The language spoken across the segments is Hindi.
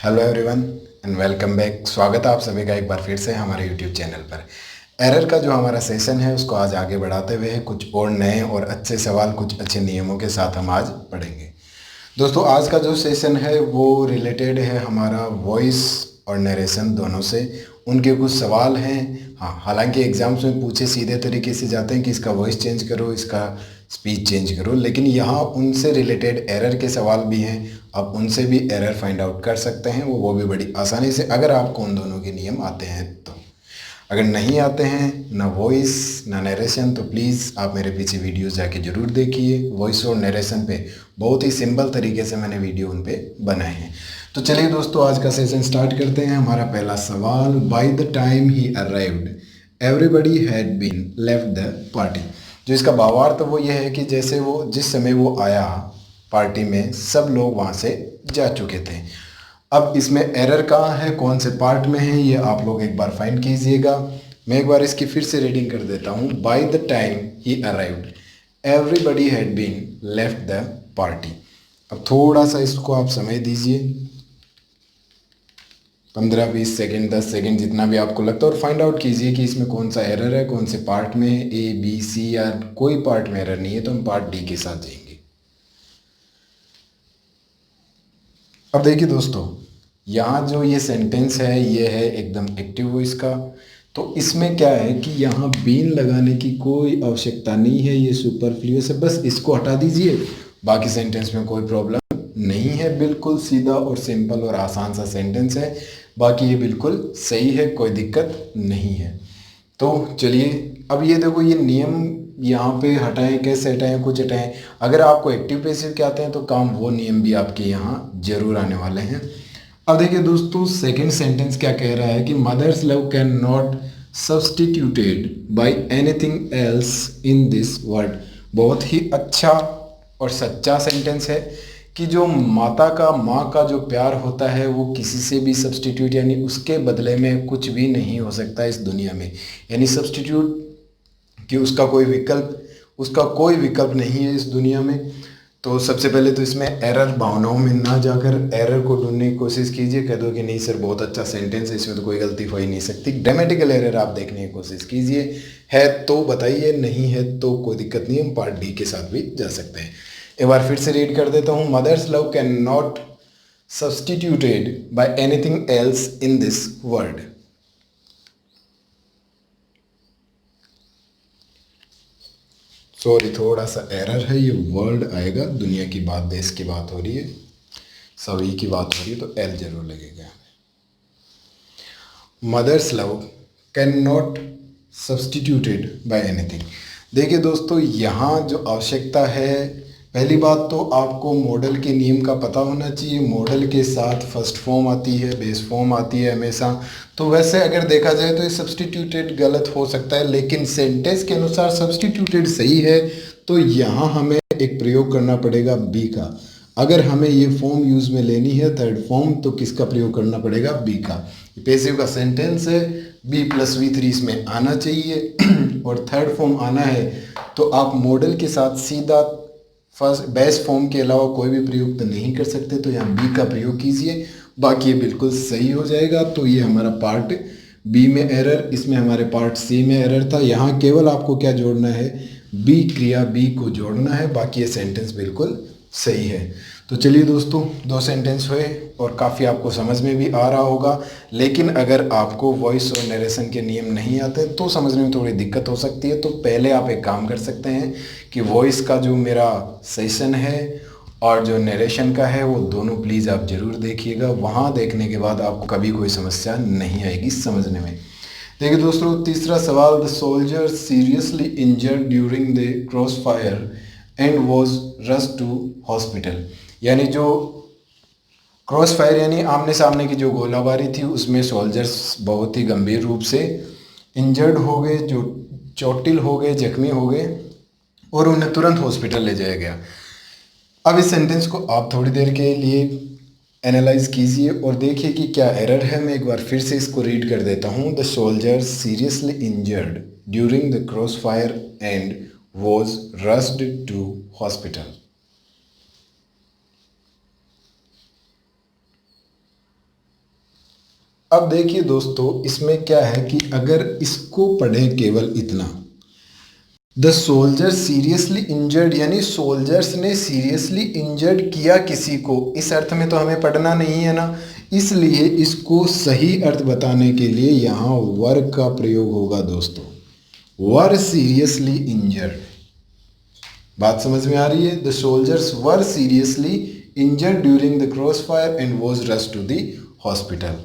Hello everyone and welcome back. स्वागत है आप सभी का एक बार फिर से हमारे यूट्यूब चैनल पर। एरर का जो हमारा सेशन है उसको आज आगे बढ़ाते हुए कुछ और नए और अच्छे सवाल कुछ अच्छे नियमों के साथ हम आज पढ़ेंगे। दोस्तों आज का जो सेशन है वो रिलेटेड है हमारा वॉइस और नरेशन दोनों से। उनके कुछ सवाल हैं। हाँ, हालांकि एग्जाम्स में पूछे सीधे तरीके से जाते हैं कि इसका वॉइस चेंज करो, इसका स्पीच चेंज करो, लेकिन यहाँ उनसे रिलेटेड एरर के सवाल भी हैं। आप उनसे भी एरर फाइंड आउट कर सकते हैं, वो भी बड़ी आसानी से, अगर आपको उन दोनों के नियम आते हैं तो। अगर नहीं आते हैं, ना वॉइस ना नरेशन, तो प्लीज़ आप मेरे पीछे वीडियोस जाके ज़रूर देखिए। वॉइस और नरेशन पे बहुत ही सिंपल तरीके से मैंने वीडियो उन पे बनाए हैं। तो चलिए दोस्तों आज का सेशन स्टार्ट करते हैं। हमारा पहला सवाल, by the time he arrived everybody had been left the party. जो इसका भावार्थ वो ये है कि जैसे वो जिस समय वो आया पार्टी में सब लोग वहाँ से जा चुके थे। अब इसमें एरर कहाँ है, कौन से पार्ट में है, ये आप लोग एक बार फाइंड कीजिएगा। मैं एक बार इसकी फिर से रीडिंग कर देता हूँ। By the time he arrived everybody had been left the party. अब थोड़ा सा इसको आप समय दीजिए, 15-20 सेकेंड, 10 सेकेंड, जितना भी आपको लगता है, और फाइंड आउट कीजिए कि इसमें कौन सा एरर है, कौन से पार्ट में है, ए बी सी, या कोई पार्ट में एरर नहीं है तो हम पार्ट डी के साथ जाएंगे। अब देखिए दोस्तों, यहाँ जो ये सेंटेंस है ये है एकदम एक्टिव वॉइस का। तो इसमें क्या है कि यहाँ बीन लगाने की कोई आवश्यकता नहीं है, ये सुपरफ्लुअस है, बस इसको हटा दीजिए। बाकी सेंटेंस में कोई प्रॉब्लम नहीं है, बिल्कुल सीधा और सिंपल और आसान सा सेंटेंस है। बाकी ये बिल्कुल सही है, कोई दिक्कत नहीं है। तो चलिए अब ये देखो, ये नियम यहाँ पे हटाएं, कैसे हटाएं, कुछ हटाएं। अगर आपको एक्टिव पैसिव के आते हैं तो काम वो नियम भी आपके यहाँ जरूर आने वाले हैं। अब देखिए दोस्तों, सेकंड सेंटेंस क्या कह रहा है कि mother's love can not substituted by anything else in this world. बहुत ही अच्छा और सच्चा सेंटेंस है कि जो माता का, माँ का जो प्यार होता है वो किसी से भी सब्सटीट्यूट, यानी उसके बदले में कुछ भी नहीं हो सकता इस दुनिया में। यानी सब्सटीट्यूट कि उसका कोई विकल्प नहीं है इस दुनिया में। तो सबसे पहले तो इसमें एरर भावनाओं में ना जाकर एरर को ढूंढने की कोशिश कीजिए। कह दो कि नहीं सर बहुत अच्छा सेंटेंस है, इसमें तो कोई गलती हो ही नहीं सकती। ग्रामेटिकल एरर आप देखने की कोशिश कीजिए, है तो बताइए, नहीं है तो कोई दिक्कत नहीं, हम पार्ट डी के साथ भी जा सकते हैं। एक बार फिर से रीड कर देता हूँ। Mother's love can not substituted by anything else in this world. Sorry, थोड़ा सा एरर है, ये वर्ल्ड आएगा, दुनिया की बात, देश की बात हो रही है, सभी की बात हो रही है, तो एल जरूर लगेगा। Mother's love can not substituted by anything. देखिए दोस्तों, यहाँ जो आवश्यकता है, पहली बात तो आपको मॉडल के नियम का पता होना चाहिए। मॉडल के साथ फर्स्ट फॉर्म आती है, बेस फॉर्म आती है हमेशा। तो वैसे अगर देखा जाए तो ये सब्सटीट्यूटेड गलत हो सकता है, लेकिन सेंटेंस के अनुसार सब्सटीट्यूटेड सही है। तो यहाँ हमें एक प्रयोग करना पड़ेगा बी का। अगर हमें ये फॉर्म यूज में लेनी है थर्ड फॉर्म, तो किसका प्रयोग करना पड़ेगा, बी का। पैसिव का सेंटेंस है, बी प्लस V3 इसमें आना चाहिए और थर्ड फॉर्म आना है। तो आप मॉडल के साथ सीधा फर्स्ट बेस फॉर्म के अलावा कोई भी प्रयोग तो नहीं कर सकते, तो यहाँ बी का प्रयोग कीजिए, बाकी ये बिल्कुल सही हो जाएगा। तो ये हमारा पार्ट बी में एरर, इसमें हमारे पार्ट सी में एरर था। यहाँ केवल आपको क्या जोड़ना है, बी क्रिया बी को जोड़ना है, बाकी ये सेंटेंस बिल्कुल सही है। तो चलिए दोस्तों, दो सेंटेंस हुए और काफ़ी आपको समझ में भी आ रहा होगा। लेकिन अगर आपको वॉइस और नरेशन के नियम नहीं आते तो समझने में थोड़ी दिक्कत हो सकती है। तो पहले आप एक काम कर सकते हैं कि वॉइस का जो मेरा सेशन है और जो नरेशन का है वो दोनों प्लीज़ आप ज़रूर देखिएगा। वहाँ देखने के बाद आपको कभी कोई समस्या नहीं आएगी समझने में। देखिए दोस्तों, तीसरा सवाल, the soldier seriously injured during the cross fire and was rush to hospital. यानी जो क्रॉस फायर यानी आमने सामने की जो गोलाबारी थी उसमें सोल्जर्स बहुत ही गंभीर रूप से इंजर्ड हो गए, जो चोटिल हो गए, जख्मी हो गए, और उन्हें तुरंत हॉस्पिटल ले जाया गया। अब इस सेंटेंस को आप थोड़ी देर के लिए एनालाइज कीजिए और देखिए कि क्या एरर है। मैं एक बार फिर से इसको रीड कर देता हूँ। The soldier seriously injured during the cross fire and was rushed to hospital. अब देखिए दोस्तों, इसमें क्या है कि अगर इसको पढ़ें केवल इतना, द सोल्जर सीरियसली इंजर्ड, यानी सोल्जर्स ने सीरियसली इंजर्ड किया किसी को, इस अर्थ में तो हमें पढ़ना नहीं है ना, इसलिए इसको सही अर्थ बताने के लिए यहाँ वर का प्रयोग होगा दोस्तों। वर सीरियसली इंजर्ड, बात समझ में आ रही है? The soldiers were seriously injured during the cross fire and was rushed to the hospital.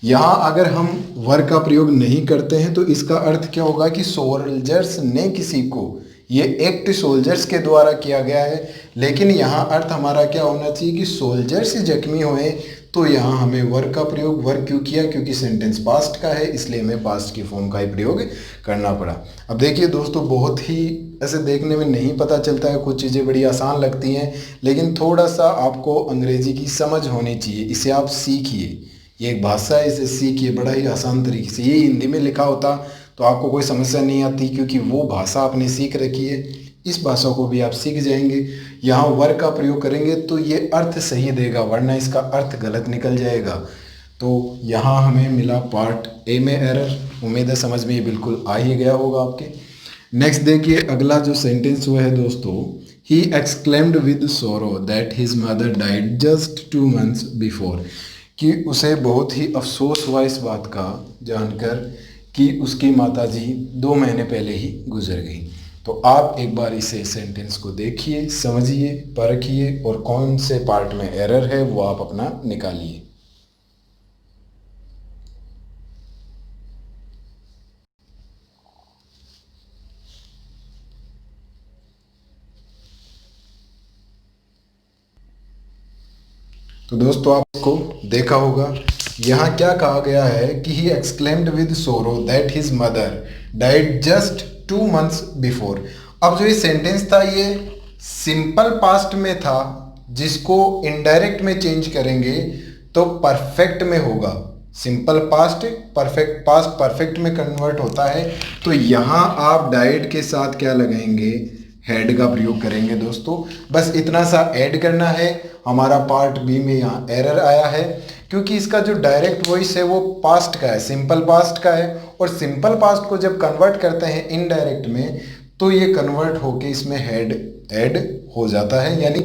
यहाँ अगर हम वर का प्रयोग नहीं करते हैं तो इसका अर्थ क्या होगा कि सोल्जर्स ने किसी को, ये एक्ट सोल्जर्स के द्वारा किया गया है, लेकिन यहाँ अर्थ हमारा क्या होना चाहिए कि सोल्जर्स जख्मी हुए, तो यहाँ हमें वर का प्रयोग, वर क्यों किया? क्योंकि सेंटेंस पास्ट का है, इसलिए हमें पास्ट की फॉर्म का ही प्रयोग करना पड़ा। अब देखिए दोस्तों, बहुत ही ऐसे देखने में नहीं पता चलता है, कुछ चीज़ें बड़ी आसान लगती हैं, लेकिन थोड़ा सा आपको अंग्रेजी की समझ होनी चाहिए, इसे आप सीखिए। ये एक भाषा है, इसे सीखिए बड़ा ही आसान तरीके से। ये हिंदी में लिखा होता तो आपको कोई समस्या नहीं आती, क्योंकि वो भाषा आपने सीख रखी है, इस भाषा को भी आप सीख जाएंगे। यहाँ वर का प्रयोग करेंगे तो ये अर्थ सही देगा, वरना इसका अर्थ गलत निकल जाएगा। तो यहाँ हमें मिला पार्ट ए में एरर। उम्मीद है समझ में ये बिल्कुल आ ही गया होगा आपके। नेक्स्ट देखिए, अगला जो सेंटेंस हुआ है दोस्तों, ही एक्सक्लेम्ड विद सोरो that his mother died just 2 months before, कि उसे बहुत ही अफसोस हुआ इस बात का जानकर कि उसकी माताजी 2 महीने पहले ही गुजर गई। तो आप एक बार इसे सेंटेंस को देखिए, समझिए, परखिए और कौन से पार्ट में एरर है वो आप अपना निकालिए। तो दोस्तों आपको देखा होगा यहाँ क्या कहा गया है कि ही एक्सक्लेम्ड विद सोरो that his mother died just 2 months before. अब जो ये सेंटेंस था ये सिंपल पास्ट में था, जिसको इनडायरेक्ट में चेंज करेंगे तो परफेक्ट में होगा। Simple past perfect, past perfect में कन्वर्ट होता है। तो यहाँ आप डाइड के साथ क्या लगाएंगे? हेड का प्रयोग करेंगे दोस्तों। बस इतना सा ऐड करना है। हमारा पार्ट बी में यहाँ एरर आया है, क्योंकि इसका जो डायरेक्ट वॉइस है वो पास्ट का है, सिंपल पास्ट का है, और सिंपल पास्ट को जब कन्वर्ट करते हैं इनडायरेक्ट में तो ये कन्वर्ट होके इसमें हेड ऐड हो जाता है, यानी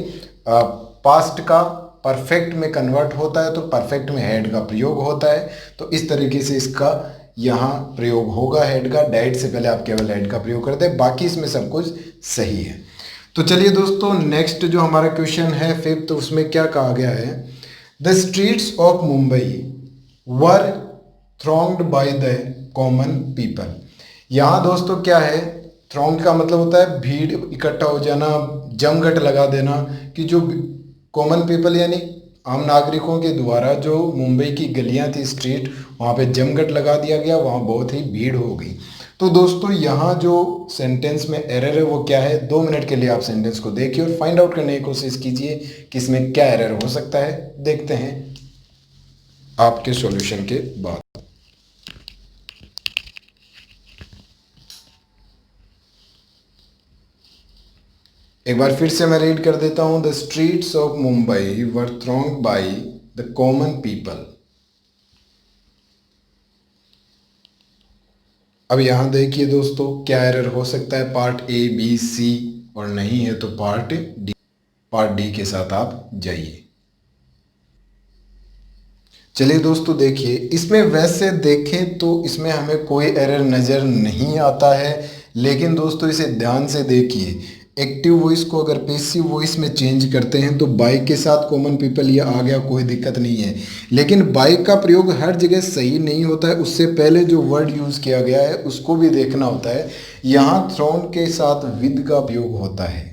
पास्ट का परफेक्ट में कन्वर्ट होता है तो परफेक्ट में हेड का प्रयोग होता है। तो इस तरीके से इसका यहाँ प्रयोग होगा हेड का। डाइड से पहले आप केवल हेड का प्रयोग करते हैं, बाकी इसमें सब कुछ सही है। तो चलिए दोस्तों, नेक्स्ट जो हमारा क्वेश्चन है 5th, तो उसमें क्या कहा गया है? The streets of Mumbai were thronged by the common people. यहाँ दोस्तों क्या है? थ्रॉन्ग का मतलब होता है भीड़, इकट्ठा हो जाना, जमघट लगा देना, कि जो कॉमन पीपल यानी आम नागरिकों के द्वारा जो मुंबई की गलियां थी, स्ट्रीट, वहाँ पे जमघट लगा दिया गया, वहाँ बहुत ही भीड़ हो गई। तो दोस्तों यहाँ जो सेंटेंस में एरर है वो क्या है? 2 मिनट के लिए आप सेंटेंस को देखिए और फाइंड आउट करने की कोशिश कीजिए कि इसमें क्या एरर हो सकता है। देखते हैं आपके सॉल्यूशन के बाद। एक बार फिर से मैं रीड कर देता हूं। The streets of Mumbai were thronged by the common people. अब यहां देखिए दोस्तों क्या एरर हो सकता है? पार्ट ए, बी, सी, और नहीं है तो पार्ट डी। पार्ट डी के साथ आप जाइए। चलिए दोस्तों देखिए, इसमें वैसे देखें तो इसमें हमें कोई एरर नज़र नहीं आता है, लेकिन दोस्तों इसे ध्यान से देखिए। एक्टिव वॉइस को अगर पैसिव वॉइस में चेंज करते हैं तो बाइक के साथ कॉमन पीपल ये आ गया, कोई दिक्कत नहीं है। लेकिन बाइक का प्रयोग हर जगह सही नहीं होता है, उससे पहले जो वर्ड यूज़ किया गया है उसको भी देखना होता है। यहाँ थ्रोन के साथ विद का प्रयोग होता है,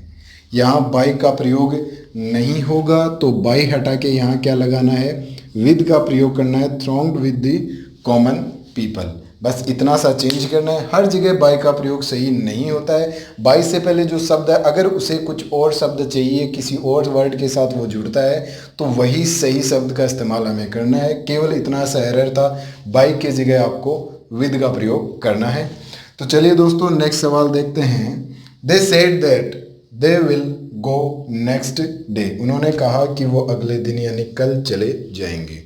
यहाँ बाइक का प्रयोग नहीं होगा, तो बाई हटा के यहाँ क्या लगाना है? विद का प्रयोग करना है, thronged with the common people. बस इतना सा चेंज करना है। हर जगह बाई का प्रयोग सही नहीं होता है। बाई से पहले जो शब्द है अगर उसे कुछ और शब्द चाहिए, किसी और वर्ड के साथ वो जुड़ता है, तो वही सही शब्द का इस्तेमाल हमें करना है। केवल इतना सा एरर था, बाई के जगह आपको विद का प्रयोग करना है। तो चलिए दोस्तों नेक्स्ट सवाल देखते हैं। दे said that they will go next day. उन्होंने कहा कि वो अगले दिन यानी कल चले जाएंगे।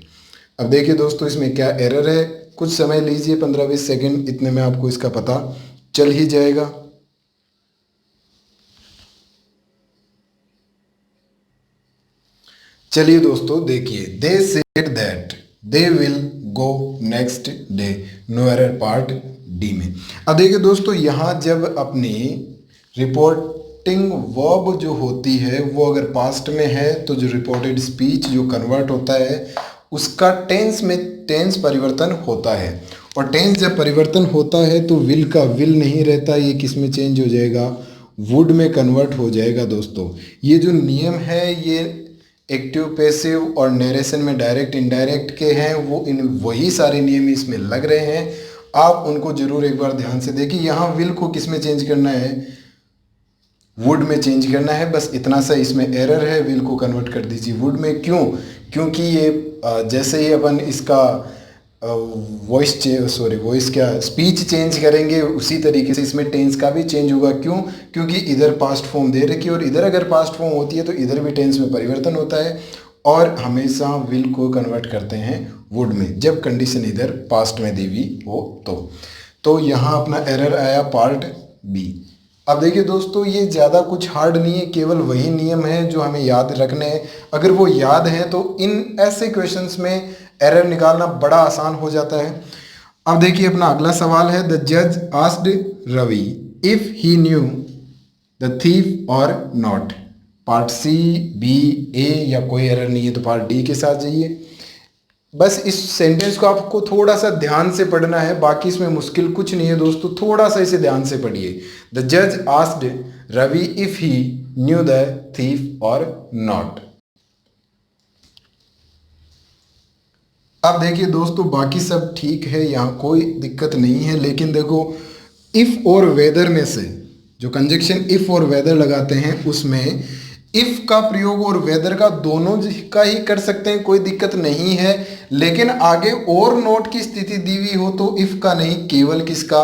अब देखिए दोस्तों इसमें क्या एरर है, कुछ समय लीजिए 15-20 सेकंड, इतने में आपको इसका पता चल ही जाएगा। चलिए दोस्तों देखिए, they said that they will go next day, no error part D में। अब देखिए दोस्तों यहाँ जब अपनी रिपोर्टिंग वर्ब जो होती है वो अगर पास्ट में है तो जो रिपोर्टेड स्पीच जो कन्वर्ट होता है उसका टेंस में टेंस परिवर्तन होता है। और टेंस जब परिवर्तन होता है तो विल का विल नहीं रहता, ये किस में चेंज हो जाएगा, वुड में कन्वर्ट हो जाएगा। दोस्तों ये जो नियम है ये एक्टिव पैसिव और नरेशन में डायरेक्ट इनडायरेक्ट के हैं, वो इन वही सारे नियम इसमें लग रहे हैं। आप उनको जरूर एक बार ध्यान से देखिए। यहाँ विल को किस में चेंज करना है, वुड में चेंज करना है, बस इतना सा इसमें एरर है। विल को कन्वर्ट कर दीजिए वुड में। क्यों? क्योंकि ये जैसे ही अपन इसका वॉइस क्या स्पीच चेंज करेंगे उसी तरीके से इसमें टेंस का भी चेंज होगा। क्यों? क्योंकि इधर पास्ट फॉर्म दे रखी है और इधर अगर पास्ट फॉर्म होती है तो इधर भी टेंस में परिवर्तन होता है। और हमेशा विल को कन्वर्ट करते हैं वुड में जब कंडीशन इधर पास्ट में दी हुई हो तो यहाँ अपना एरर आया पार्ट बी। अब देखिए दोस्तों ये ज़्यादा कुछ हार्ड नहीं है, केवल वही नियम है जो हमें याद रखने हैं। अगर वो याद है तो इन ऐसे क्वेश्चंस में एरर निकालना बड़ा आसान हो जाता है। अब देखिए अपना अगला सवाल है, द जज asked Ravi if he knew the thief or not. Part C, B, A या कोई एरर नहीं है तो पार्ट डी के साथ जाइए। बस इस सेंटेंस को आपको थोड़ा सा ध्यान से पढ़ना है, बाकी इसमें मुश्किल कुछ नहीं है दोस्तों, थोड़ा सा इसे ध्यान से पढ़िए। द जज asked Ravi if he knew the thief or not. अब देखिए दोस्तों बाकी सब ठीक है, यहाँ कोई दिक्कत नहीं है, लेकिन देखो इफ और वेदर में से जो कंजक्शन इफ और वेदर लगाते हैं उसमें इफ का प्रयोग और वेदर का दोनों का ही कर सकते हैं, कोई दिक्कत नहीं है। लेकिन आगे और नोट की स्थिति दी हुई हो तो इफ का नहीं, केवल किसका,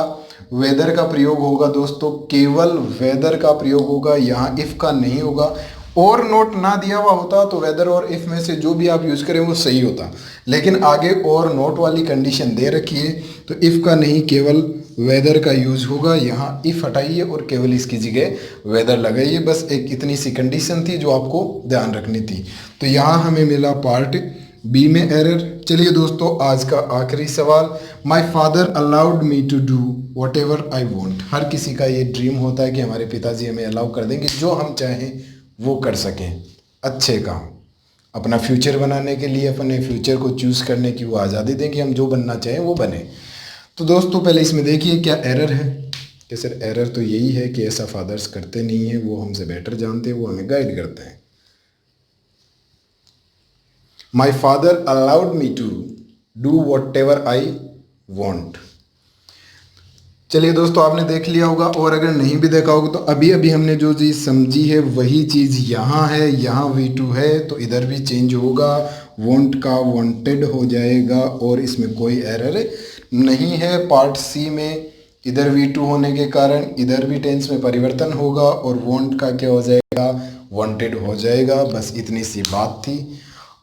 वेदर का प्रयोग होगा दोस्तों, केवल वेदर का प्रयोग होगा, यहाँ इफ का नहीं होगा। और नोट ना दिया हुआ होता तो वेदर और इफ में से जो भी आप यूज करें वो सही होता, लेकिन आगे और नोट वाली कंडीशन दे रखी है तो इफ का नहीं केवल वेदर का यूज होगा। यहाँ इफ हटाइए और केवल इसकी जगह वेदर लगाइए, बस एक इतनी सी कंडीशन थी जो आपको ध्यान रखनी थी। तो यहाँ हमें मिला पार्ट बी में एरर। चलिए दोस्तों आज का आखिरी सवाल, my father allowed me to do whatever I want. हर किसी का ये ड्रीम होता है कि हमारे पिताजी हमें अलाउ कर देंगे जो हम चाहें वो कर सकें, अच्छे काम, अपना फ्यूचर बनाने के लिए अपने फ्यूचर को चूज़ करने की वो आज़ादी दें कि हम जो बनना चाहें वो बने। तो दोस्तों पहले इसमें देखिए क्या एरर है। कि सर एरर तो यही है कि ऐसा फादर्स करते नहीं हैं, वो हमसे बेटर जानते हैं, वो हमें गाइड करते हैं। My father allowed me to do whatever I want. चलिए दोस्तों आपने देख लिया होगा, और अगर नहीं भी देखा होगा तो अभी अभी हमने जो चीज़ समझी है वही चीज़ यहाँ है। यहाँ V2 है तो इधर भी चेंज होगा, वॉन्ट का वांटेड हो जाएगा और इसमें कोई एरर नहीं है। पार्ट सी में इधर V2 होने के कारण इधर भी टेंस में परिवर्तन होगा और वॉन्ट का क्या हो जाएगा, वांटेड हो जाएगा। बस इतनी सी बात थी।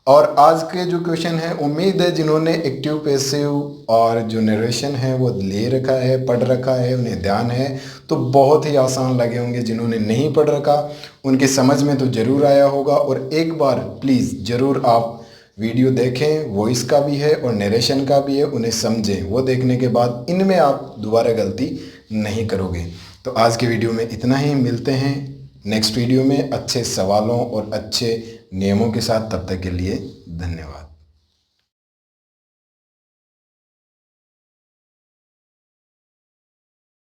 और आज के जो क्वेश्चन है, उम्मीद है जिन्होंने एक्टिव पैसिव और जो नरेशन है वो ले रखा है, पढ़ रखा है, उन्हें ध्यान है तो बहुत ही आसान लगे होंगे। जिन्होंने नहीं पढ़ रखा उनके समझ में तो ज़रूर आया होगा। और एक बार प्लीज़ ज़रूर आप वीडियो देखें, वॉइस का भी है और नरेशन का भी है, उन्हें समझें। वो देखने के बाद इनमें आप दोबारा गलती नहीं करोगे। तो आज के वीडियो में इतना ही, मिलते हैं नेक्स्ट वीडियो में अच्छे सवालों और अच्छे नियमों के साथ। तब तक के लिए धन्यवाद।